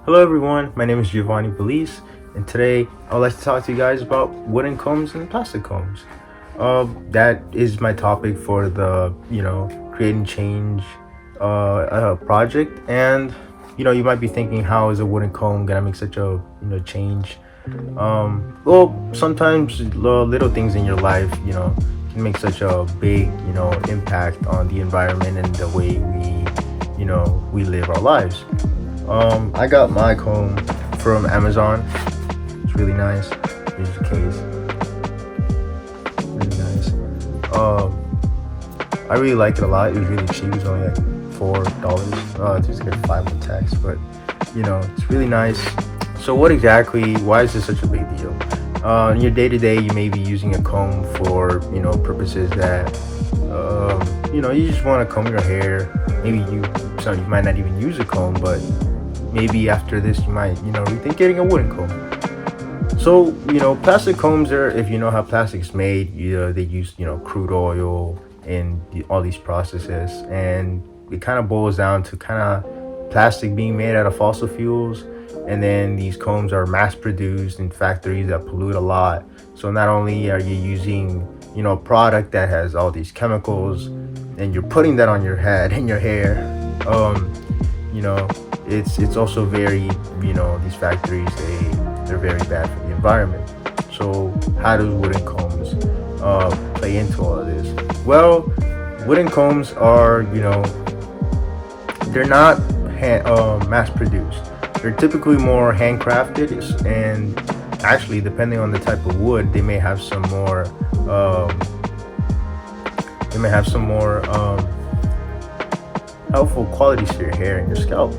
Hello everyone, my name is Giovanni Belize, and today I would like to talk to you guys about wooden combs and plastic combs. That is my topic for the creating change project, and you might be thinking, how is a wooden comb gonna make such a change? Well, sometimes little things in your life can make such a big impact on the environment and the way we live our lives. I got my comb from Amazon. It's really nice. Here's the case. Really nice. I really like it a lot. It was really cheap. It was only like $4. Just get 5 with tax, but it's really nice. So why is this such a big deal? In your day to day, you may be using a comb for purposes that you just want to comb your hair. Maybe you might not even use a comb, but maybe after this you might rethink getting a wooden comb. So plastic combs are, if you know how plastic's made, they use crude oil and all these processes, and it kind of boils down to kind of plastic being made out of fossil fuels, and then these combs are mass produced in factories that pollute a lot. So not only are you using a product that has all these chemicals and you're putting that on your head and your hair, you know it's also very, these factories, they're very bad for the environment. So how do wooden combs play into all of this? Well, wooden combs are, they're not mass produced. They're typically more handcrafted, and actually, depending on the type of wood, they may have some more helpful qualities to your hair and your scalp.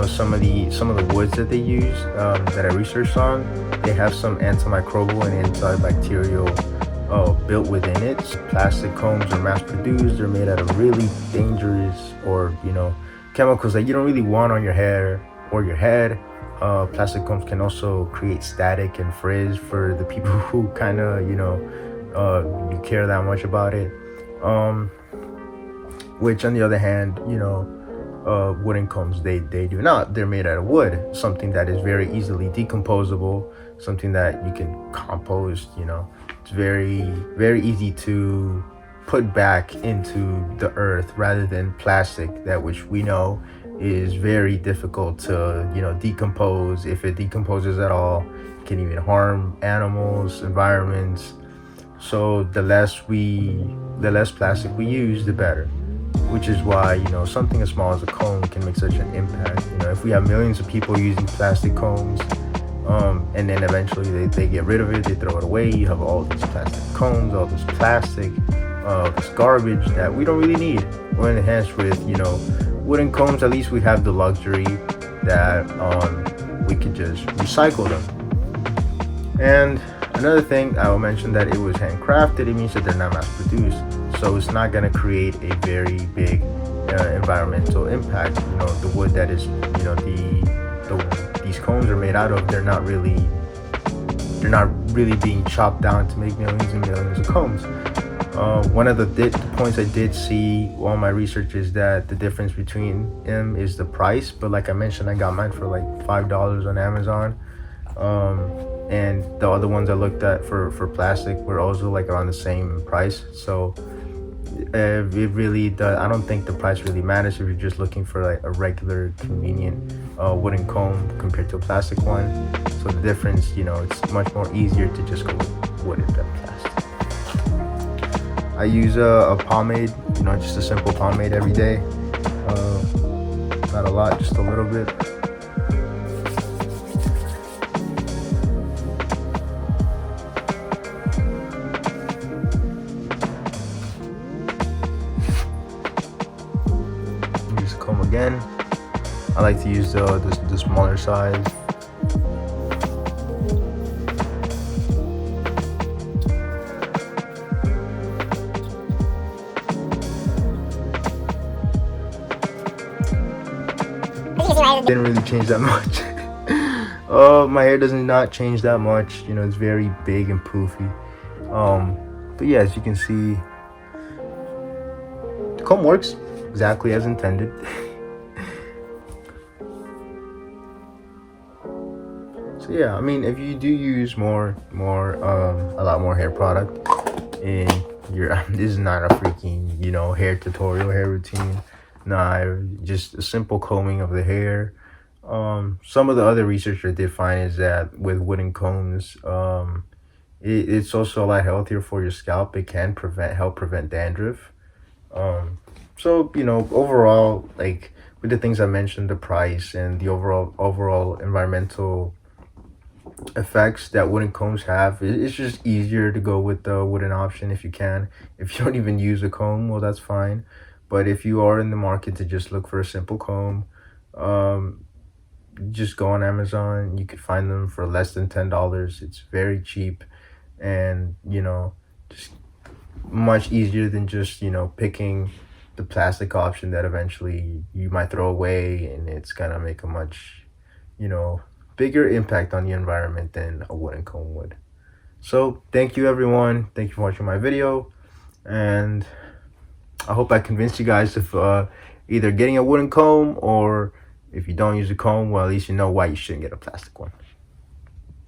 Some of the woods that they use, that I researched on, they have some antimicrobial and antibacterial built within it. Plastic combs are mass produced. They're made out of really dangerous or chemicals that you don't really want on your hair or your head. Plastic combs can also create static and frizz for the people who kind of you care that much about it. Which on the other hand, wooden combs, they do not. They're made out of wood, something that is very easily decomposable, something that you can compost. It's very, very easy to put back into the earth, rather than plastic, that which we know is very difficult to decompose. If it decomposes at all, it can even harm animals, environments. So the less plastic we use, the better. Which is why something as small as a comb can make such an impact. If we have millions of people using plastic combs, and then eventually they get rid of it, they throw it away, you have all these plastic combs, all this plastic, this garbage that we don't really need. We're enhanced with wooden combs. At least we have the luxury that we could just recycle them. And another thing I will mention, that it was handcrafted. It means that they're not mass produced, so it's not going to create a very big environmental impact. The wood that is these combs are made out of, they're not really being chopped down to make millions and millions of combs. One of the points I did see while my research is that the difference between them is the price. But like I mentioned, I got mine for like $5 on Amazon. And the other ones I looked at for plastic were also like around the same price. So it really does. I don't think the price really matters if you're just looking for like a regular, convenient wooden comb compared to a plastic one. So the difference, it's much more easier to just go with wooden than plastic. I use a pomade, just a simple pomade every day. Not a lot, just a little bit. Use the comb again. I like to use the smaller size. Didn't really change that much. My hair does not change that much. It's very big and poofy. But yeah, as you can see, the comb works exactly as intended. So yeah, I mean, if you do use a lot more hair product, and you're this is not a freaking hair tutorial, hair routine. Nah, just a simple combing of the hair. Some of the other research I did find is that with wooden combs, it's also a lot healthier for your scalp. It can help prevent dandruff. So overall, like with the things I mentioned, the price and the overall environmental effects that wooden combs have, it's just easier to go with the wooden option if you can. If you don't even use a comb, well, that's fine. But if you are in the market to just look for a simple comb, um, just go on Amazon. You could find them for less than $10. It's very cheap, and just much easier than just picking the plastic option that eventually you might throw away, and it's gonna make a much you know bigger impact on the environment than a wooden comb would. So thank you, everyone. Thank you for watching my video, and I hope I convinced you guys of either getting a wooden comb, or if you don't use a comb, well, at least you know why you shouldn't get a plastic one.